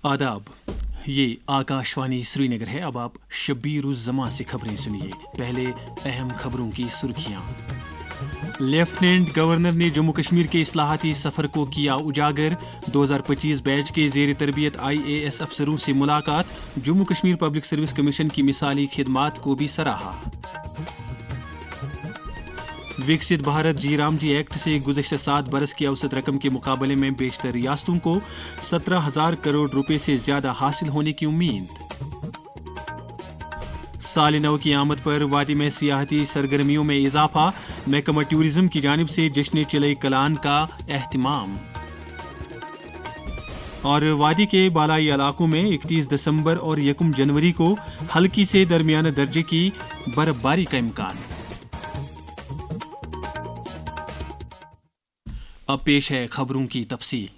आदाब, ये आकाशवाणी श्रीनगर है। अब आप शब्बीर उज़ ज़मां से खबरें सुनिए। पहले अहम खबरों की सुर्खियां। लेफ्टिनेंट गवर्नर ने जम्मू कश्मीर के इस्लाहाती सफ़र को किया उजागर। 2025 बैच के ज़ेर तरबियत IAS अफसरों से मुलाकात। Jammu Kashmir public service commission की मिसाली खिदमात को भी सराहा। विकसित भारत जी राम जी एक्ट से गुज़श्ता 7 बरस की औसत रकम के मुकाबले में बेशतर रियासतों को 17,000 करोड़ रुपए से ज्यादा हासिल होने की उम्मीद। साल नौ की आमद पर वादी में सियाहती सरगर्मियों में इजाफा। महकमा टूरिज्म की जानिब से जश्न चिले कलान का एहतिमाम। और वादी के बालाई इलाकों में 31 दिसंबर और 1 जनवरी को हल्की से दरमियाना दर्जे की बर्फबारी का इम्कान। अब पेश है खबरों की तफसील।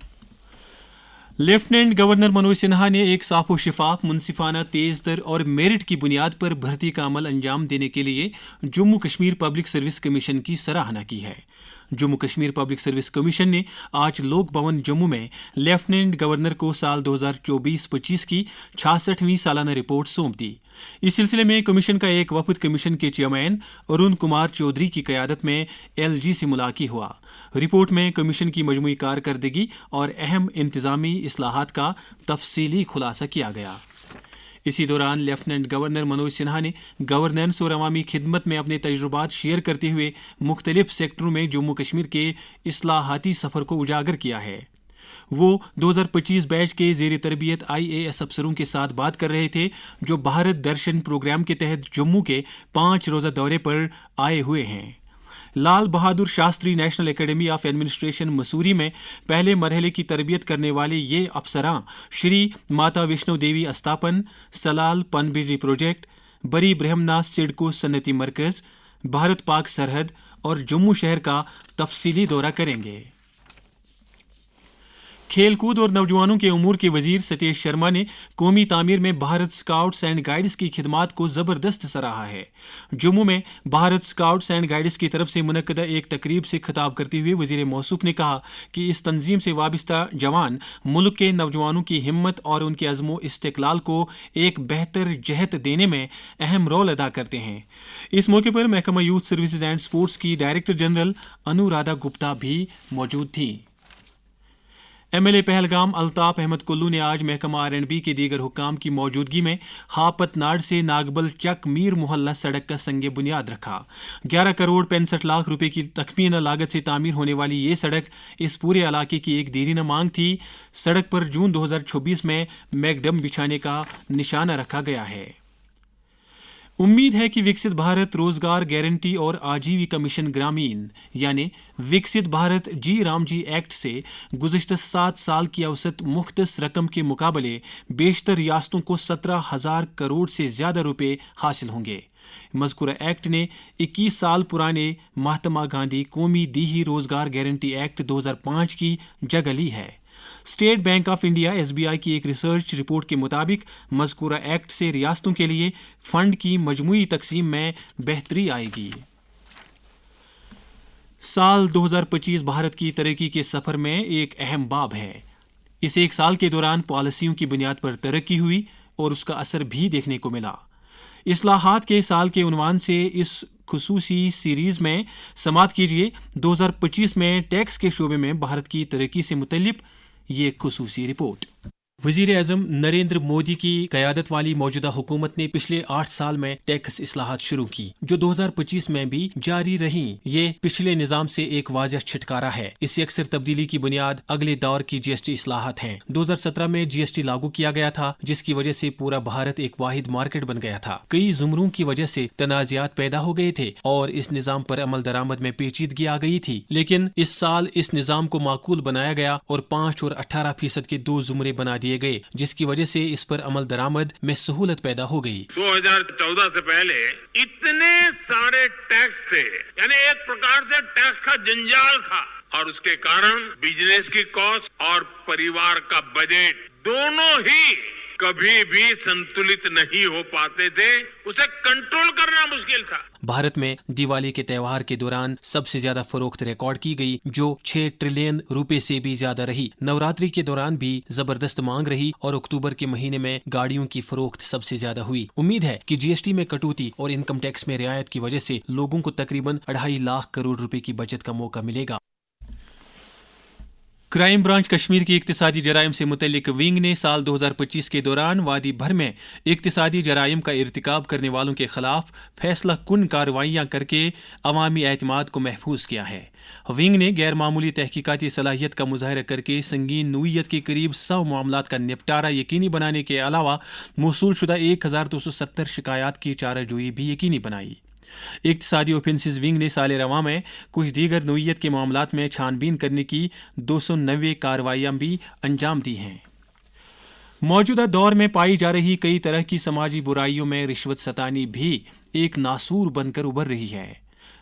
लेफ्टिनेंट गवर्नर मनोज सिन्हा ने एक साफो शिफाफ, मुनसिफाना, तेज तर और मेरिट की बुनियाद पर भर्ती का अमल अंजाम देने के लिए Jammu Kashmir public service commission की सराहना की है। Jammu Kashmir public service commission ने आज लोक भवन जम्मू में लेफ्टिनेंट गवर्नर को साल 2024-25 की 66वीं सालाना रिपोर्ट सौंप दी। इस सिलसिले में कमीशन का एक वफद कमीशन के चेयरमैन अरुण कुमार चौधरी की क़यादत में LG से मुलाकी हुआ। रिपोर्ट में कमीशन की मजमूई कारकर्दगी और अहम इंतज़ामी इस्लाहात का तफसीली खुलासा किया गया। इसी दौरान लेफ्टिनेंट गवर्नर मनोज सिन्हा ने गवर्नेंस और अवामी खिदमत में अपने तजुर्बात शेयर करते हुए मुख्तलिफ सेक्टरों में जम्मू कश्मीर के इस्लाहाती सफ़र को उजागर किया है। वो 2025 बैच के ज़ेर तरबियत IAS अफसरों के साथ बात कर रहे थे, जो भारत दर्शन प्रोग्राम के तहत जम्मू के 5 रोज़ा दौरे पर आए हुए हैं। Lal Bahadur Shastri national academy of administration Mussoorie में पहले मरहले की तरबियत करने वाले ये अफसरां श्री माता वैष्णो देवी अस्तापन, सलाल पनबिजली प्रोजेक्ट, बरी ब्रह्मनाथ सिडको सन्नती मरकज़, भारत पाक सरहद और जम्मू शहर का तफसीली दौरा करेंगे। खेलकूद और नौजवानों के उमूर के वजीर सतीश शर्मा ने कौमी तामीर में भारत स्काउट्स एंड गाइड्स की खिदमात को ज़बरदस्त सराहा है। जम्मू में भारत स्काउट्स एंड गाइड्स की तरफ से मुनक्कदा एक तकरीब से खिताब करते हुए वजीर मौसूफ ने कहा कि इस तंजीम से वाबस्ता जवान मुल्क के नौजवानों की हिम्मत और उनके अज़्मो इस्तिक़लाल को एक बेहतर जहत देने में अहम रोल अदा करते हैं। इस मौके पर महकमा यूथ सर्विसेज एंड स्पोर्ट्स की डायरेक्टर जनरल अनुराधा गुप्ता भी मौजूद थी। MLA पहलगाम अल्ताफ अहमद कुल्लू ने आज महकमा R&B के दीगर हुक्काम की मौजूदगी में हापत नाड़ से नागबल चक मीर मोहल्ला सड़क का संगे बुनियाद रखा। 11 करोड़ 65 लाख रुपए की तखमीना लागत से तामीर होने वाली ये सड़क इस पूरे इलाके की एक देरीना मांग थी। सड़क पर जून 2024 में मैकडम बिछाने का निशाना रखा गया है। उम्मीद है कि विकसित भारत रोजगार गारंटी और आजीविका मिशन ग्रामीण यानी विकसित भारत जी राम जी एक्ट से गुज़श्ता 7 साल की औसत मुख्तस रकम के मुकाबले बेशतर रियासतों को 17,000 करोड़ से ज़्यादा रुपए हासिल होंगे। मज़कूरा एक्ट ने 21 साल पुराने महात्मा गांधी कौमी दीही रोजगार गारंटी एक्ट 2005 की जगह ली है। State bank of India SBI की एक रिसर्च रिपोर्ट के मुताबिक मज़कूरा एक्ट से रियासतों के लिए फंड की मजमूई तकसीम में बेहतरी आएगी। साल 2025 भारत की तरक्की के सफ़र में एक अहम बाब है। इस एक साल के दौरान पॉलिसियों की बुनियाद पर तरक्की हुई और उसका असर भी देखने को मिला। इस्लाहात के साल के उन्वान से इस खुसूसी सीरीज़ में समात कीजिए 2025 में टैक्स के शोबे में भारत की तरक्की से मुतल्लिक ये खुसूसी रिपोर्ट। वज़ीर आज़म नरेंद्र मोदी की क़यादत वाली मौजूदा हुकूमत ने पिछले 8 साल में टैक्स इस्लाहात शुरू की, जो 2025 में भी जारी रहीं। ये पिछले निज़ाम से एक वाज़ह छुटकारा है। इससे अक्सर तब्दीली की बुनियाद अगले दौर की GST इस्लाहात हैं। 2017 में GST लागू किया गया था, जिसकी वजह से पूरा भारत एक वाहिद मार्केट बन गया था। कई ज़ुमरों की वजह से तनाज़ात पैदा हो गए थे और इस निज़ाम पर अमल दरामद में पेचीदगी आ गई थी। लेकिन इस साल इस निज़ाम को माकूल बनाया गया और 5 और 18% के 2 ज़ुमरे बना दिए गए, जिसकी वजह से इस पर अमल दरामद में सहूलत पैदा हो गई। 2014 से पहले इतने सारे टैक्स थे, यानी एक प्रकार से टैक्स का जंजाल था और उसके कारण बिजनेस की कॉस्ट और परिवार का बजट दोनों ही कभी भी संतुलित नहीं हो पाते थे, उसे कंट्रोल करना मुश्किल था। भारत में दिवाली के त्योहार के दौरान सबसे ज्यादा फरोख्त रिकॉर्ड की गई, जो 6 ट्रिलियन रुपए से भी ज्यादा रही। नवरात्रि के दौरान भी जबरदस्त मांग रही और अक्टूबर के महीने में गाड़ियों की फरोख्त सबसे ज्यादा हुई। उम्मीद है कि जीएसटी में कटौती और इनकम टैक्स में रियायत की वजह से लोगों को तकरीबन 2.5 लाख करोड़ रुपए की बचत का मौका मिलेगा। क्राइम ब्रांच कश्मीर की इक्तिसादी जराइम से मुतल्लिक विंग ने साल 2025 के दौरान वादी भर में इक्तिसादी जराइम का इर्तिकाब करने वालों के खिलाफ फैसला कुन कार्रवाइयां करके अवामी एतमाद को महफूज किया है। विंग ने गैर मामूली तहकीकाती सलाहियत का मुजाहरा करके संगीन नोयत के करीब 100 मामलात का निपटारा यकीनी बनाने के अलावा मौसूल शुदा 1270 शिकायत की चाराजोई भी यकीनी बनाई। इक्तिसादी ऑफेंसेस विंग ने साल रवा में कुछ दीगर नोयत के मामलात में छानबीन करने की 290 कार्रवाइयां भी अंजाम दी हैं। मौजूदा दौर में पाई जा रही कई तरह की समाजी बुराइयों में रिश्वत सतानी भी एक नासूर बनकर उभर रही है।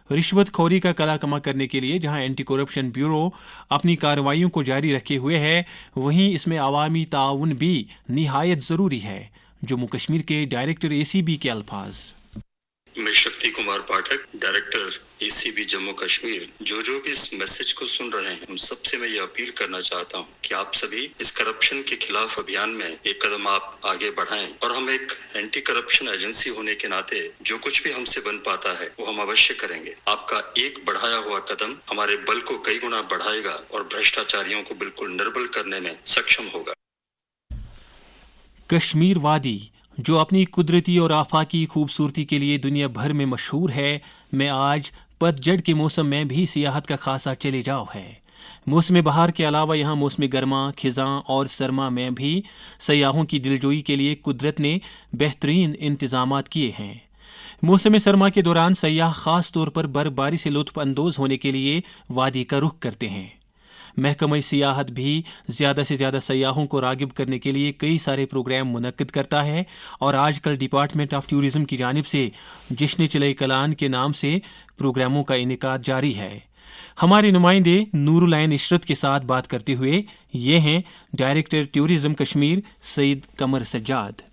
रिश्वत खोरी का कला कमा करने के लिए जहां एंटी करप्शन ब्यूरो अपनी कार्रवाइयों को जारी रखे हुए है, वहीं इसमें अवामी ताउन भी निहायत ज़रूरी है। जम्मू कश्मीर के डायरेक्टर ACB के अल्फाज। मैं शक्ति कुमार पाठक, डायरेक्टर ACB जम्मू कश्मीर, जो भी इस मैसेज को सुन रहे हैं, उन सबसे मैं ये अपील करना चाहता हूँ कि आप सभी इस करप्शन के खिलाफ अभियान में एक कदम आप आगे बढ़ाएं और हम एक एंटी करप्शन एजेंसी होने के नाते जो कुछ भी हमसे बन पाता है वो हम अवश्य करेंगे। आपका एक बढ़ाया हुआ कदम हमारे बल को कई गुना बढ़ाएगा और भ्रष्टाचारियों को बिल्कुल निर्बल करने में सक्षम होगा। कश्मीर वादी, जो अपनी कुदरती और आफाकी खूबसूरती के लिए दुनिया भर में मशहूर है, में आज पतझड़ के मौसम में भी सियाहत का खासा चले जाओ है। मौसम बहार के अलावा यहाँ मौसम गर्मा, खिज़ां और सरमा में भी सयाहों की दिलजोई के लिए कुदरत ने बेहतरीन इंतजामात किए हैं। मौसम सरमा के दौरान सयाह ख़ास तौर पर बर्फबारी से लुत्फ़ अंदोज़ होने के लिए वादी का रुख करते हैं। महकमा सियाहत भी ज़्यादा से ज़्यादा सयाहों को रागिब करने के लिए कई सारे प्रोग्राम मुनक्किद करता है और आजकल डिपार्टमेंट ऑफ टूरिज़म की जानिब से जश्न चले कलान के नाम से प्रोग्रामों का इनेकाद जारी है। हमारे नुमाइंदे नूरुल ऐन इशरत के साथ बात करते हुए ये हैं डायरेक्टर टूरिज़म कश्मीर सईद कमर सज्जाद।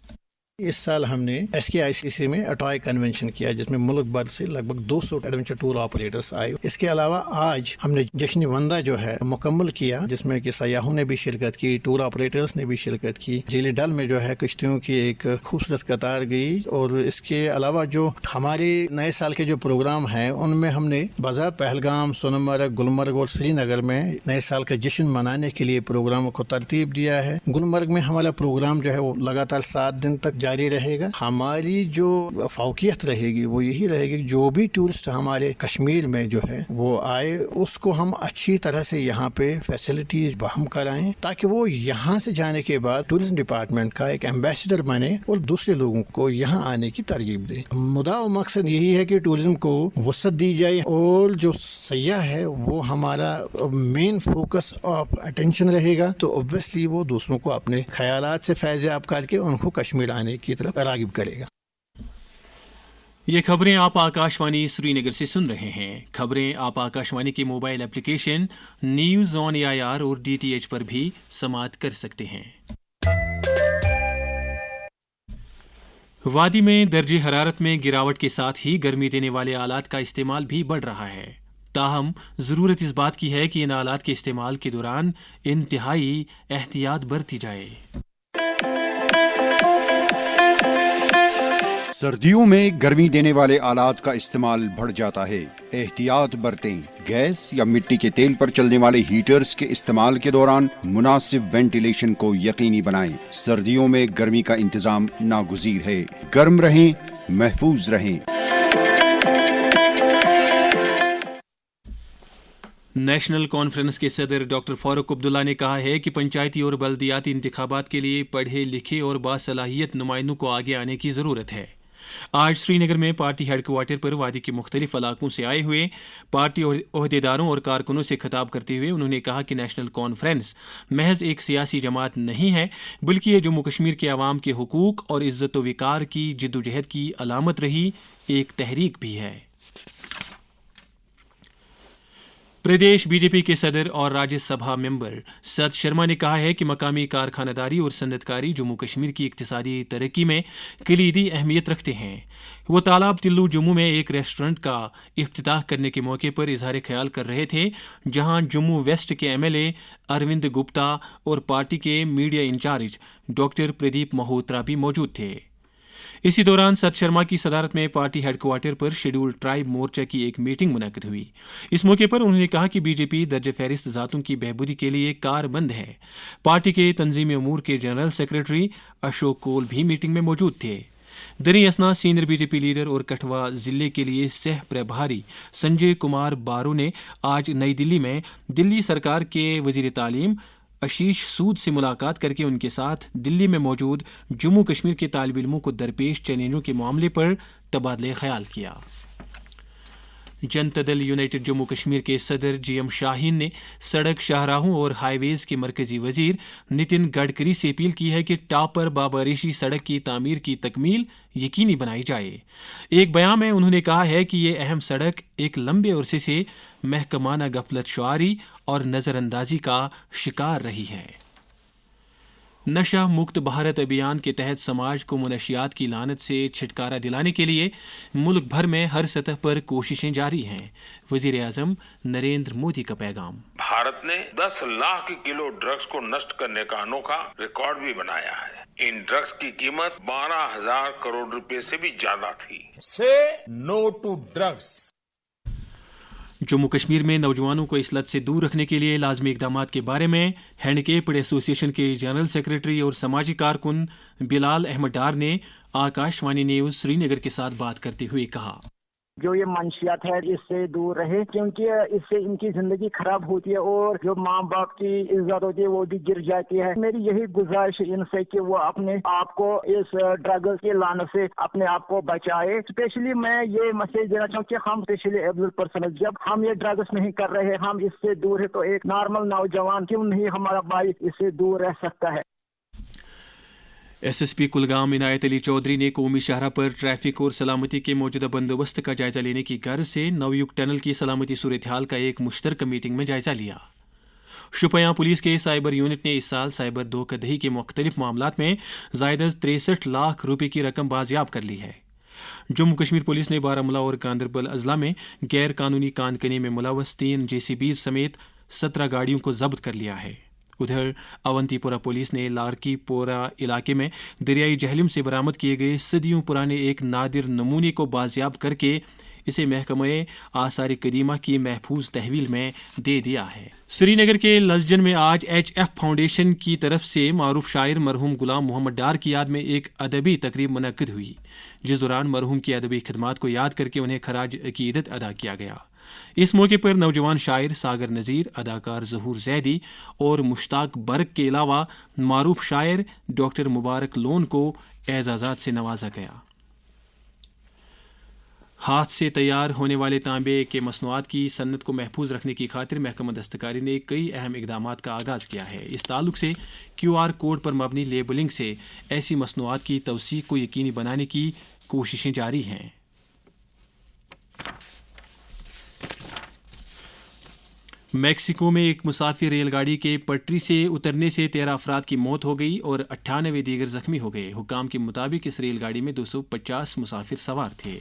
इस साल हमने SKICC में अटॉय कन्वेंशन किया, जिसमें मुल्क भर से लगभग 200 एडवेंचर टूर ऑपरेटर्स आए। इसके अलावा आज हमने जश्न वंदा जो है मुकम्मल किया, जिसमें कि सयाहों ने भी शिरकत की, टूर ऑपरेटर्स ने भी शिरकत की। झील डल में जो है कश्तियों की एक खूबसूरत कतार गई। और इसके अलावा जो हमारे नए साल के जो प्रोग्राम हैं, उनमें हमने बाजार पहलगाम, सोनमर्ग, गुलमर्ग और श्रीनगर में नए साल का जश्न मनाने के लिए प्रोग्रामों को तरतीब दिया है। गुलमर्ग में हमारा प्रोग्राम जो है वो लगातार 7 दिन तक जारी रहेगा। हमारी जो फौकियत रहेगी वो यही रहेगी, जो भी टूरिस्ट हमारे कश्मीर में जो है वो आए, उसको हम अच्छी तरह से यहाँ पे फैसिलिटीज बहाल कराएं, ताकि वो यहाँ से जाने के बाद टूरिज्म डिपार्टमेंट का एक एम्बेसडर बने और दूसरे लोगों को यहाँ आने की तरगीब दे। मुद्दा और मकसद यही है कि टूरिज्म को वसअत दी जाए और जो सयाह है वो हमारा मेन फोकस ऑफ अटेंशन रहेगा। तो ऑब्वियसली वो दूसरों को अपने ख्यालात से फैज़याब करके उनको कश्मीर आने की तरफ रागिब करेगा। ये खबरें आप आकाशवाणी श्रीनगर से सुन रहे हैं। खबरें आप आकाशवाणी के mobile application news on AIR और DTH पर भी समाअत कर सकते हैं। वादी में दर्जे हरारत में गिरावट के साथ ही गर्मी देने वाले आलात का इस्तेमाल भी बढ़ रहा है। ताहम ज़रूरत इस बात की है कि इन आलात के इस्तेमाल के दौरान इंतहाई एहतियात बरती जाए। सर्दियों में गर्मी देने वाले आलात का इस्तेमाल बढ़ जाता है। एहतियात बरतें। गैस या मिट्टी के तेल पर चलने वाले हीटर्स के इस्तेमाल के दौरान मुनासिब वेंटिलेशन को यकीनी बनाएं। सर्दियों में गर्मी का इंतजाम नागुज़ीर है। गर्म रहें, महफूज रहें। नेशनल कॉन्फ्रेंस के सदर डॉक्टर फारूक अब्दुल्ला ने कहा है कि पंचायती और बल्दियाती इंतखाबात के लिए पढ़े लिखे और बासलाहियत नुमाइंदों को आगे आने की ज़रूरत है। आज श्रीनगर में पार्टी हेडक्वार्टर पर वादी के मुख्तलिफ इलाकों से आए हुए पार्टी ओहदेदारों और कारकुनों से खिताब करते हुए उन्होंने कहा कि नेशनल कॉन्फ्रेंस महज एक सियासी जमात नहीं है, बल्कि ये जम्मू कश्मीर के अवाम के हुकूक और इज़्ज़त व विकार की जिद्दोजहद की अलामत रही एक तहरीक भी है। प्रदेश बीजेपी के सदर और राज्यसभा मेंबर सत शर्मा ने कहा है कि मकामी कारखानदारी और सनअतकारी जम्मू कश्मीर की इक्तिसादी तरक्की में कलीदी अहमियत रखते हैं। वो तालाब तिल्लू जम्मू में एक रेस्टोरेंट का इफ्तिताह करने के मौके पर इजहार ख्याल कर रहे थे, जहां जम्मू वेस्ट के एमएलए अरविंद गुप्ता और पार्टी के media incharge doctor Pradeep Malhotra भी मौजूद थे। इसी दौरान सत शर्मा की सदारत में पार्टी हेडक्वार्टर पर शेड्यूल्ड ट्राइब मोर्चा की एक मीटिंग मुनक्किद हुई। इस मौके पर उन्होंने कहा कि बीजेपी दर्ज फहरिस्त जातों की बहबूदी के लिए कारबंद है। पार्टी के तंजीमी अमूर के जनरल सेक्रेटरी अशोक कोल भी मीटिंग में मौजूद थे। दरी असना सीनियर बीजेपी लीडर और कठुआ जिले के लिए सह प्रभारी संजय कुमार बारू ने आज नई दिल्ली में दिल्ली सरकार के वजीर तालीम आशीष सूद से मुलाकात करके उनके साथ दिल्ली में मौजूद जम्मू कश्मीर के तालिब इल्मों को दरपेश चैलेंजों के मामले पर तबादले ख्याल किया। जनता दल यूनाइटेड जम्मू कश्मीर के सदर जीएम शाहीन ने सड़क, शाहराहों और हाईवेज के मरकजी वजीर नितिन गडकरी से अपील की है कि टापर बाबारिशी सड़क की तामीर की तकमील यकीनी बनाई जाए। एक बयान में उन्होंने कहा है कि ये अहम सड़क एक लंबे अरसे से महकमाना गफलत शुआरी और नज़रअंदाजी का शिकार रही है। नशा मुक्त भारत अभियान के तहत समाज को मुनशियात की लानत से छुटकारा दिलाने के लिए मुल्क भर में हर सतह पर कोशिशें जारी हैं। वजीर आजम नरेंद्र मोदी का पैगाम। भारत ने 10 लाख किलो ड्रग्स को नष्ट करने का अनोखा रिकॉर्ड भी बनाया है। इन ड्रग्स की कीमत 12,000 करोड़ रुपए से भी ज्यादा थी। Say no to drugs. Jammu Kashmir में नौजवानों को इस लत से दूर रखने के लिए लाजमी इकदाम के बारे में हैंडीकैप्ड एसोसिएशन के जनरल सेक्रेटरी और समाजी कारकुन बिलाल अहमद डार ने आकाशवाणी न्यूज श्रीनगर के साथ बात करते हुए कहा, जो ये मंशियात है इससे दूर रहे, क्योंकि इससे इनकी जिंदगी खराब होती है और जो माँ बाप की इज्जत होती है वो भी गिर जाती है। मेरी यही गुजारिश है इनसे कि वो अपने आप को इस ड्रग्स के लानत से अपने आप को बचाए। स्पेशली मैं ये मैसेज देना चाहूँ कि हम स्पेशली एबल पर्सन जब हम ये ड्रग्स नहीं कर रहे, हम इससे दूर है, तो एक नॉर्मल नौजवान क्यों नहीं हमारा भाई इससे दूर रह सकता है। एसएसपी कुलगाम इनायत अली चौधरी ने कौमी शाहरा पर ट्रैफिक और सलामती के मौजूदा बंदोबस्त का जायजा लेने की गर्ज से नवयुक्त टनल की सलामती सूरत हाल का एक मुश्तरका मीटिंग में जायजा लिया। शुपियां पुलिस के साइबर यूनिट ने इस साल साइबर धोखाधड़ी के मुख्तलिफ मामलात में ज़ायद 63 लाख रुपए की रकम बाजियाब कर ली है। जम्मू कश्मीर पुलिस ने बारामूला और गांदरबल अजला में गैर कानूनी कानकनी में मुलव्वस 3 JCBs समेत 17 गाड़ियों को जब्त कर लिया है। उधर अवंतीपुरा पुलिस ने लारकीपोरा इलाके में दरियाई जहलम से बरामद किए गए सदियों पुराने एक नादिर नमूने को बाजियाब करके इसे महकमे आसार कदीमा की महफूज तहवील में दे दिया है। श्रीनगर के लसजन में आज HF फाउंडेशन की तरफ से मारूफ शायर मरहूम गुलाम मोहम्मद डार की याद में एक अदबी तकरीब मुनक्किद हुई, जिस दौरान मरहूम की अदबी खिदमात को याद करके उन्हें खराज अकीदत अदा किया गया। इस मौके पर नौजवान शायर सागर नज़ीर, अदाकार ज़हूर जैदी और मुश्ताक बर्क के अलावा मारूफ शायर डॉक्टर मुबारक लोन को एजाज़ात से नवाजा गया। हाथ से तैयार होने वाले तांबे के मसनूआत की सन्नत को महफूज रखने की खातिर महकमा दस्तकारी ने कई अहम इकदामात का आगाज़ किया है। इस ताल्लुक से QR कोड पर मबनी लेबलिंग से ऐसी मसनूआत की तवसीक को यकीनी बनाने की कोशिशें जारी हैं। मैक्सिको में एक मुसाफिर रेलगाड़ी के पटरी से उतरने से 13 अफराद की मौत हो गई और 98 दीगर जख्मी हो गए। हुकाम के मुताबिक इस रेलगाड़ी में 250 मुसाफिर सवार थे।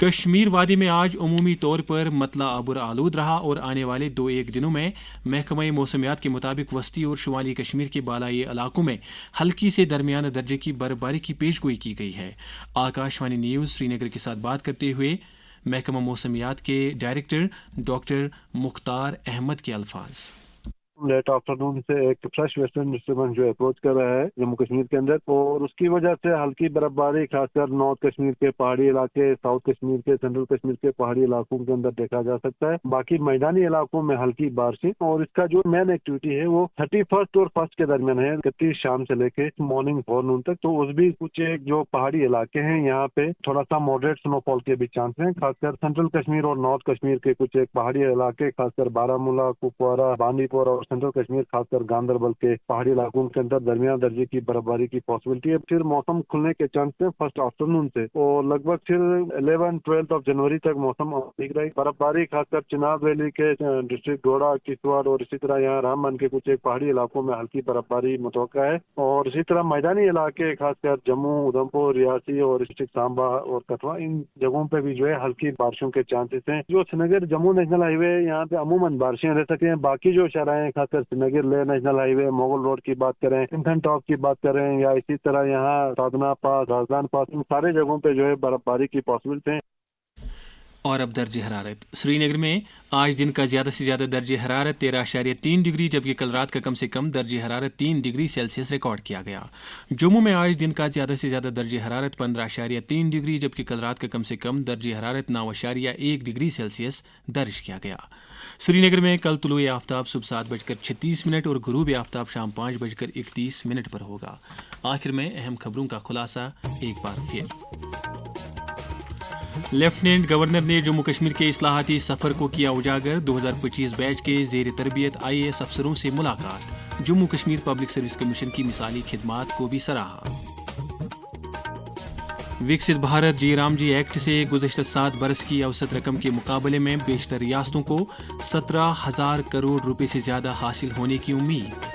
कश्मीर वादी में आज अमूमी तौर पर मतला आबुर आलूद रहा और आने वाले 2-1 दिनों में महकमा मौसमियात के मुताबिक वस्ती और शुमाली कश्मीर के बालाई इलाकों में हल्की से दरमियाना दर्जे की बर्फबारी की पेशगोई की गई है। आकाशवाणी न्यूज़ श्रीनगर के साथ बात करते हुए महकमा मौसमियात के डायरेक्टर डॉक्टर मुख्तार अहमद के अल्फाज। लेट आफ्टरनून से एक फ्रेश वेस्टर्न डिस्टर्बेंस जो अप्रोच कर रहा है जम्मू कश्मीर के अंदर, और उसकी वजह से हल्की बर्फबारी खासकर नॉर्थ कश्मीर के पहाड़ी इलाके, साउथ कश्मीर के, सेंट्रल कश्मीर के पहाड़ी इलाकों के अंदर देखा जा सकता है। बाकी मैदानी इलाकों में हल्की बारिश, और इसका जो मेन एक्टिविटी है वो 31 और 1 के दरमियान है, 31 शाम से लेके मॉर्निंग 4 नून तक। तो उस भी कुछ एक जो पहाड़ी इलाके हैं यहाँ पे थोड़ा सा मॉडरेट स्नोफॉल के भी चांस है, खासकर सेंट्रल कश्मीर और नॉर्थ कश्मीर के कुछ एक पहाड़ी इलाके, खासकर बारामूला, कुपवारा, बांदीपोरा और सेंट्रल कश्मीर खासकर गांदरबल के पहाड़ी इलाकों के अंदर दरमियान दर्जे की बर्फबारी की पॉसिबिलिटी है। फिर मौसम खुलने के चांस है फर्स्ट आफ्टरनून से और लगभग फिर 11-12 जनवरी तक मौसम ठीक रहेगी। बर्फबारी खासकर चिनाब वैली के डिस्ट्रिक्ट डोडा, किश्तवाड़ और इसी तरह यहाँ रामबन के कुछ एक पहाड़ी इलाकों में हल्की बर्फबारी मुतवक्का है और इसी तरह मैदानी इलाके खासकर जम्मू, उधमपुर, रियासी और डिस्ट्रिक्ट सांबा और कठुआ, इन जगहों पे भी जो है हल्की बारिशों के चांसेस हैं। जो श्रीनगर जम्मू नेशनल हाईवे यहाँ पे अमूमन बारिशें रह सकती हैं। बाकी जो शहराएं खासकर Srinagar Leh national highway, Mughal road की बात करें, सिंथन टॉप की बात करें या इसी तरह यहाँ साधना पास, राजदान पास, इन सारे जगहों पे जो है बर्फबारी की पॉसिबिलिटी है। और अब दर्जे हरारत। श्रीनगर में आज दिन का ज़्यादा से ज़्यादा दर्जे हरारत 13.3 डिग्री जबकि कल रात का कम से कम दर्जे हरारत 3 डिग्री सेल्सियस रिकॉर्ड किया गया। जम्मू में आज दिन का ज़्यादा से ज़्यादा दर्जे हरारत 15.3 डिग्री जबकि कल रात का कम से कम दर्जे हरारत 9.1 डिग्री सेल्सियस दर्ज किया गया। श्रीनगर में कल तुलुए आफ्ताब सुबह 7:36 और गुरूब आफ्ताब शाम 5:31 पर होगा। आखिर में अहम खबरों का खुलासा एक बार फिर। लेफ्टिनेंट गवर्नर ने जम्मू कश्मीर के इस्लाहाती सफ़र को किया उजागर। 2025 बैच के ज़ेर तरबियत IAS अफसरों से मुलाकात। Jammu Kashmir public service commission की मिसाली खिदमात को भी सराहा। विकसित भारत जी राम जी एक्ट से गुज़श्ता 7 बरस की औसत रकम के मुकाबले में बेशतर रियासतों को 17,000 करोड़ रुपए से ज़्यादा हासिल होने की उम्मीद।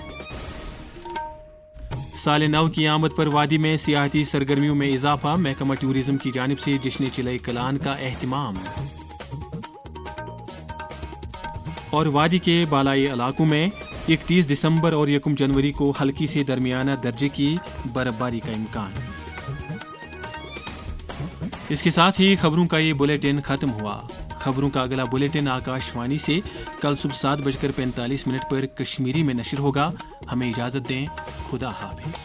साल नव की आमद पर वादी में सियाहती सरगर्मियों में इजाफा। महकमा टूरिज्म की जानिब से जश्न चिलई कलान का एहतिमाम। और वादी के बालाई इलाकों में 31 दिसंबर और 1 जनवरी को हल्की से दरमियाना दर्जे की बर्फबारी का इम्कान। इसके साथ ही खबरों का ये बुलेटिन खत्म हुआ। खबरों का अगला बुलेटिन आकाशवाणी से कल सुबह 7:45 पर कश्मीरी में नशर होगा। हमें इजाजत दें। खुदा हाफिज।